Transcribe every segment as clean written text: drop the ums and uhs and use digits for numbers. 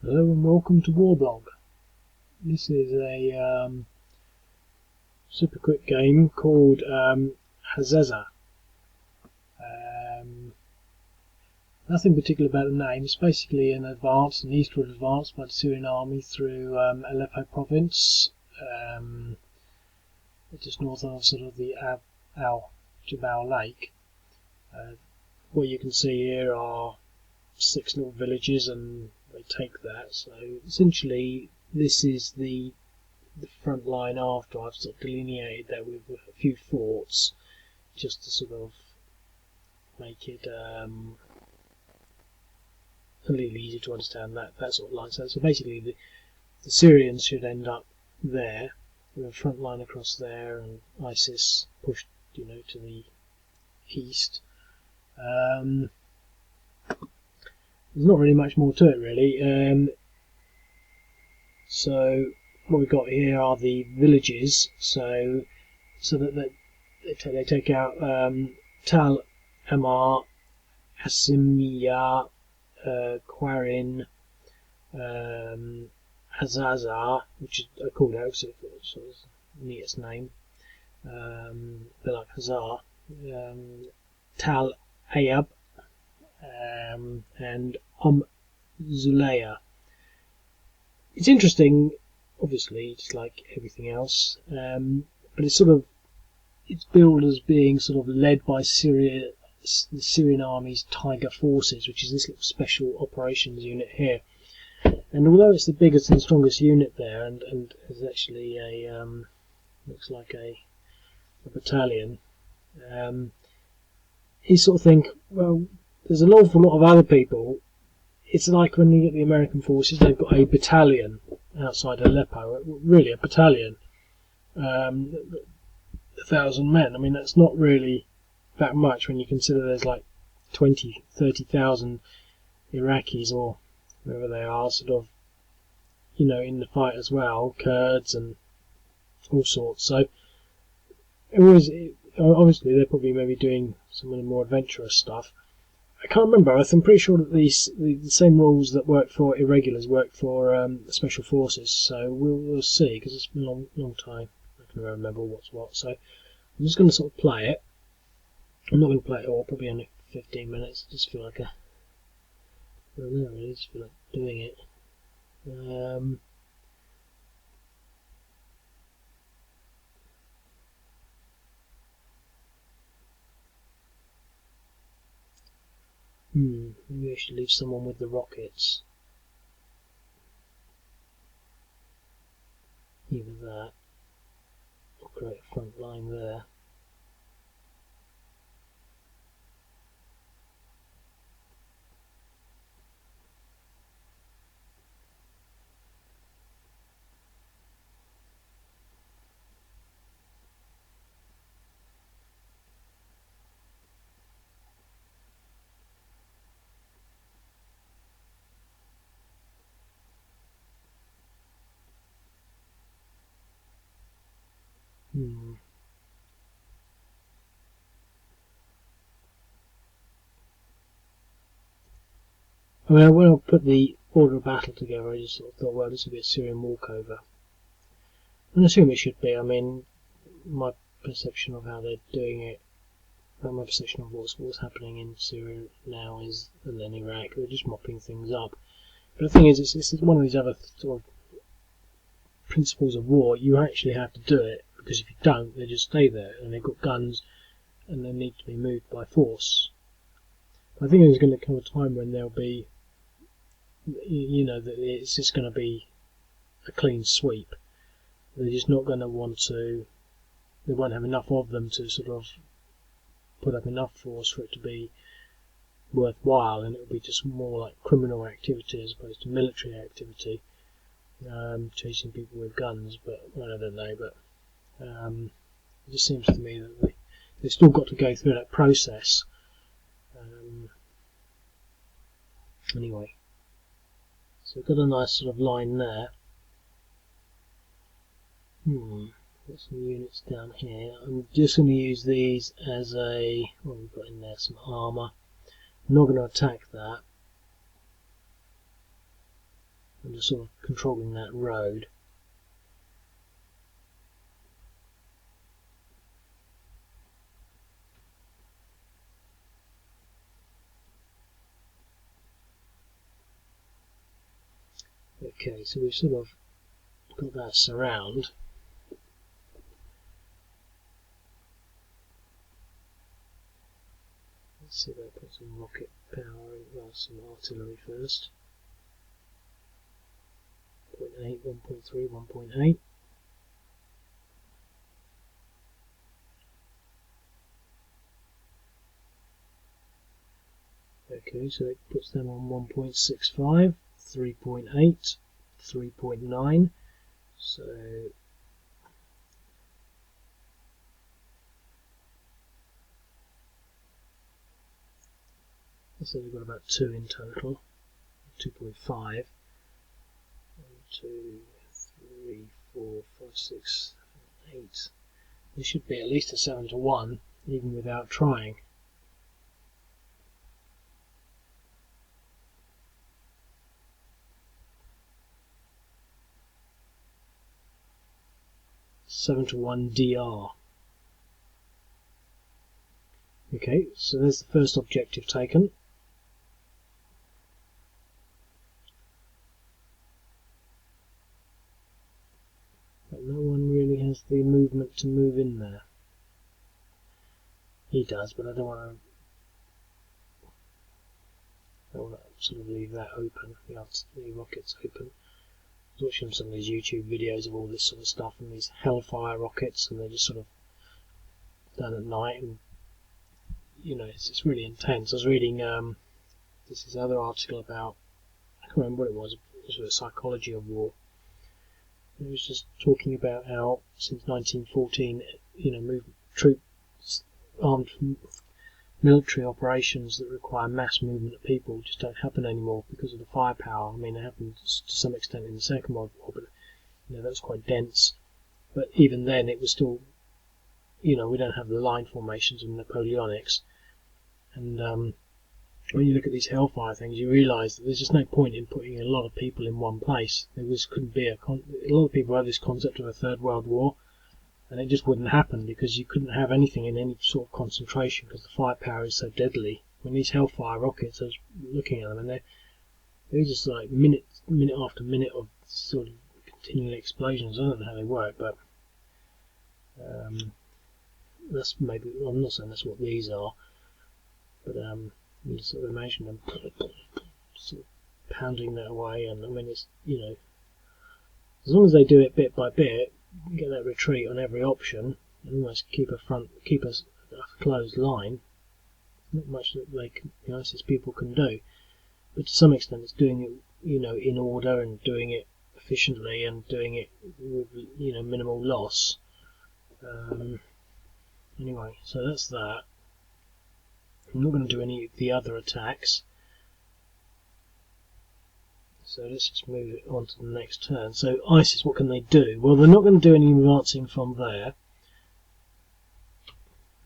Hello and welcome to Warblog. This is a super quick game called Hazazah. Nothing particular about the name. It's basically an eastward advance by the Syrian Army through Aleppo Province, just north of sort of the Al Lake. What you can see here are 6 little villages, and they take that. So essentially, this is the front line after I've sort of delineated that with a few forts, just to sort of make it a little easier to understand that sort of line. So basically, the Syrians should end up there, with a front line across there, and ISIS pushed, to the east. There's not really much more to it, really. So what we've got here are the villages. So that they take out Tal Ahmar, Asimiyah, Qarin, Hazazah, which is called out because it's sort of the neatest name, a bit like Hazar, Tal Ayyub, and Zulaylah. It's interesting, obviously, just like everything else, but it's billed as being sort of led by the Syrian Army's Tiger Forces, which is this little special operations unit here. And although it's the biggest and strongest unit there, and is actually looks like a battalion, you sort of think, well, there's an awful lot of other people. It's like when you get the American forces, they've got a battalion outside Aleppo, really a battalion, 1,000 men. I mean, that's not really that much when you consider there's like 30,000 Iraqis or wherever they are, sort of, in the fight as well, Kurds and all sorts. So obviously they're probably maybe doing some of the more adventurous stuff. I can't remember. I'm pretty sure that the same rules that work for irregulars work for special forces. So we'll see, because it's been a long time. I can remember what's what. So I'm just going to sort of play it. I'm not going to play it all. Probably only 15 minutes. I just feel like I don't know. I just feel like doing it. Maybe I should leave someone with the rockets. Either that, or create a front line there. I mean, when I put the order of battle together, I just sort of thought, well, this will be a Syrian walkover. And I assume it should be. I mean, my perception of how they're doing it, my perception of what's happening in Syria now is, and then Iraq, they're just mopping things up. But the thing is, it's one of these other sort of principles of war. You actually have to do it, because if you don't, they just stay there, and they've got guns, and they need to be moved by force. I think there's going to come a time when there'll be, that it's just going to be a clean sweep. They're just not going to want to. They won't have enough of them to sort of put up enough force for it to be worthwhile, and it'll be just more like criminal activity as opposed to military activity, chasing people with guns. But well, I don't know. But it just seems to me that they've still got to go through that process. Anyway, so we've got a nice sort of line there. Got some units down here. I'm just going to use these as we've got in there some armour. I'm not going to attack that. you're sort of controlling that road. Okay, so we've sort of got that surround. Let's see if I put some rocket power in, well, some artillery first. 0.8, 1.3, 1.8. Okay, so it puts them on 1.65, 3.8, 3.9. So we've got about 2 in total, 2.5. 1, 2, 3, 4, 5, 6, 7, 8. This should be at least a 7 to 1, even without trying. Seven to 1 DR. Okay, so there's the first objective taken. But no one really has the movement to move in there. He does, but I don't want to sort of leave that open, the rockets open. I was watching some of these YouTube videos of all this sort of stuff and these Hellfire rockets, and they're just sort of done at night, and you know, it's really intense. I was reading this other article about, I can't remember what it was the psychology of war. It was just talking about how since 1914, you know, troops, armed military operations that require mass movement of people just don't happen anymore because of the firepower. I mean, it happened to some extent in the Second World War, but you know, that was quite dense. But even then, it was still, you know, we don't have the line formations of Napoleonics. And when you look at these Hellfire things, you realise that there's just no point in putting a lot of people in one place. There just couldn't be a lot of people have this concept of a Third World War, and it just wouldn't happen because you couldn't have anything in any sort of concentration because the firepower is so deadly. When these Hellfire rockets, I was looking at them, and they're just like minute after minute of sort of continual explosions. I don't know how they work, but that's maybe, I'm not saying that's what these are, but you just sort of imagine them sort of pounding that away. And I mean, it's, you know, as long as they do it bit by bit, get that retreat on every option, and almost keep a closed line. Not much that they can, the ISIS people can do, but to some extent, it's doing it, you know, in order and doing it efficiently and doing it with, you know, minimal loss. Anyway, so that's that. I'm not going to do any of the other attacks. So let's just move it on to the next turn. So ISIS, what can they do? Well, they're not going to do any advancing from there.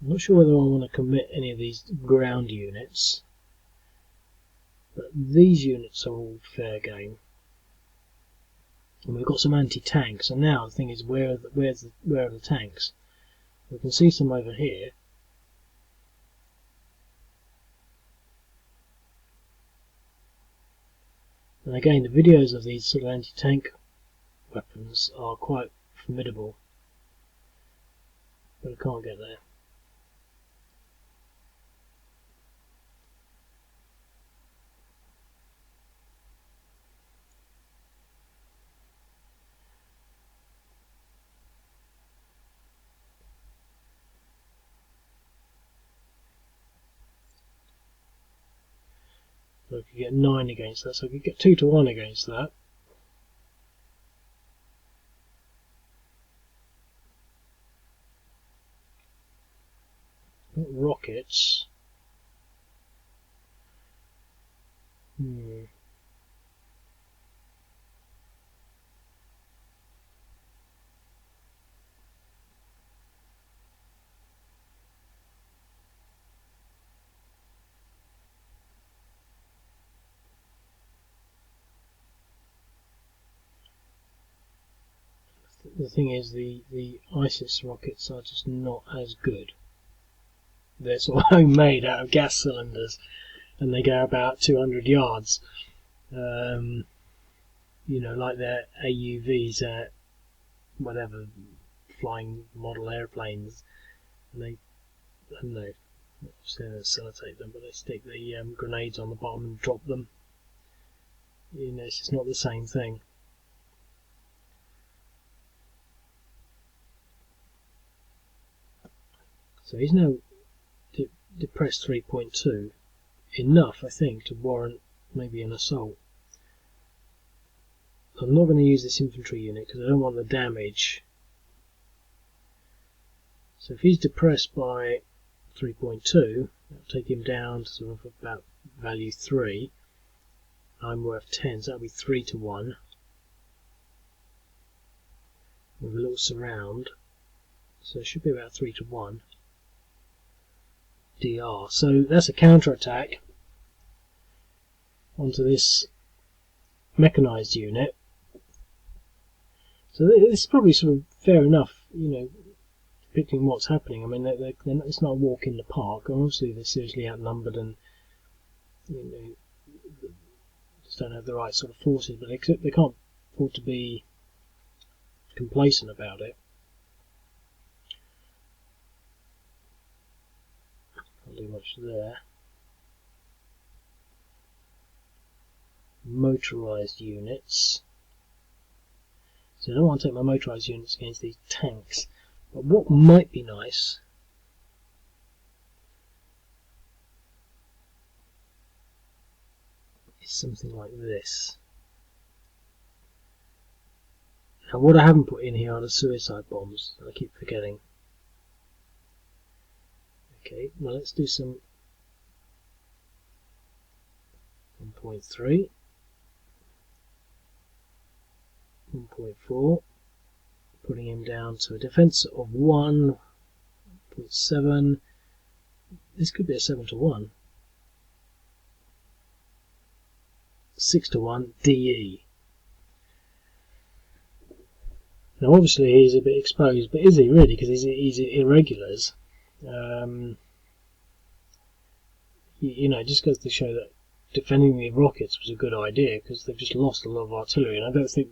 I'm not sure whether I want to commit any of these ground units, but these units are all fair game. And we've got some anti-tanks, and now the thing is, where are the tanks? We can see some over here. And again, the videos of these sort of anti-tank weapons are quite formidable, but I can't get there. So I could get 9 against that, so I could get 2 to 1 against that. Got rockets. the thing is, the ISIS rockets are just not as good. They're sort of homemade out of gas cylinders, and they go about 200 yards. You know, like their AUVs at whatever flying model airplanes, and they, I don't know, obviously they facilitate them, but they stick the grenades on the bottom and drop them. You know, it's just not the same thing. So he's now depressed 3.2, enough, I think, to warrant maybe an assault. I'm not going to use this infantry unit because I don't want the damage. So if he's depressed by 3.2, that'll take him down to sort of about value 3. I'm worth 10, so that'll be 3 to 1. With a little surround, so it should be about 3 to 1. DR. So that's a counter-attack onto this mechanised unit. So this is probably sort of fair enough, you know, depicting what's happening. I mean, it's not a walk in the park. Obviously, they're seriously outnumbered and, you know, just don't have the right sort of forces. But they can't afford to be complacent about it. Can't do much there. Motorised units. So I don't want to take my motorised units against these tanks. But what might be nice is something like this. Now what I haven't put in here are the suicide bombs. I keep forgetting. Okay, well let's do some 1.3, 1.4, putting him down to a defense of 1.7. This could be a 7 to 1. 6 to 1 DE. Now obviously he's a bit exposed, but is he really? Because he's irregulars. You know, it just goes to show that defending the rockets was a good idea, because they've just lost a lot of artillery, and I don't think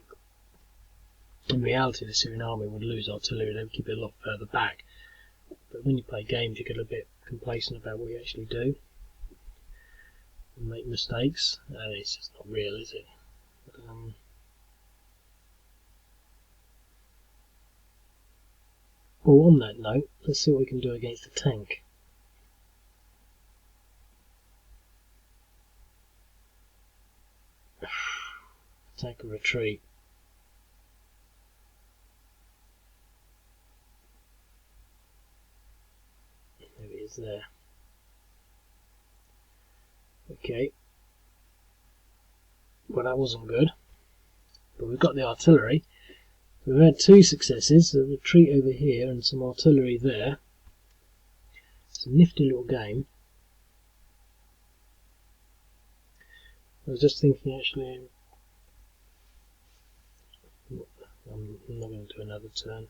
in reality the Syrian army would lose artillery. They would keep it a lot further back. But when you play games you get a bit complacent about what you actually do and make mistakes, and it's just not real, is it? Well, on that note, let's see what we can do against a tank. Attack or retreat. Maybe it's there. Okay. Well, that wasn't good. But we've got the artillery. We've had 2 successes, a retreat over here and some artillery there. It's a nifty little game. I was just thinking actually, I'm not going to do another turn.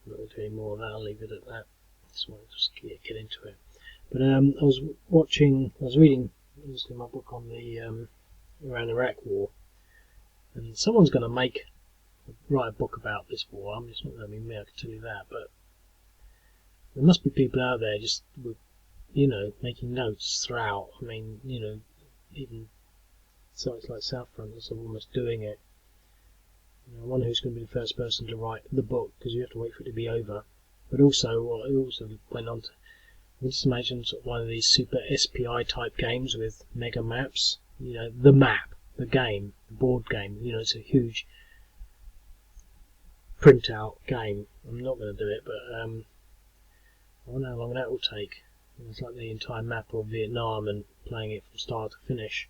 I'm not going to do any more of that, I'll leave it at that. Just want to just get into it. But I was reading obviously my book on the Iran-Iraq war, and someone's going to write a book about this war. I'm just not going to be me, I can tell you that, but there must be people out there just with, you know, making notes throughout. I mean, you know, even sites like Southfront are sort of almost doing it. You know, I wonder who's going to be the first person to write the book, because you have to wait for it to be over. But also, what I also went on to, just imagine sort of one of these super SPI type games with mega maps. You know, the map, the game, the board game. You know, it's a huge printout game. I'm not going to do it, but I wonder how long that will take. It's like the entire map of Vietnam and playing it from start to finish.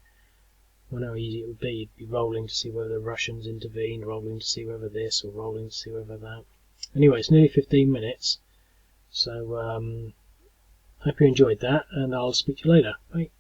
I wonder how easy it would be. You'd be rolling to see whether the Russians intervened, rolling to see whether this, or rolling to see whether that. Anyway, it's nearly 15 minutes, so hope you enjoyed that, and I'll speak to you later. Bye.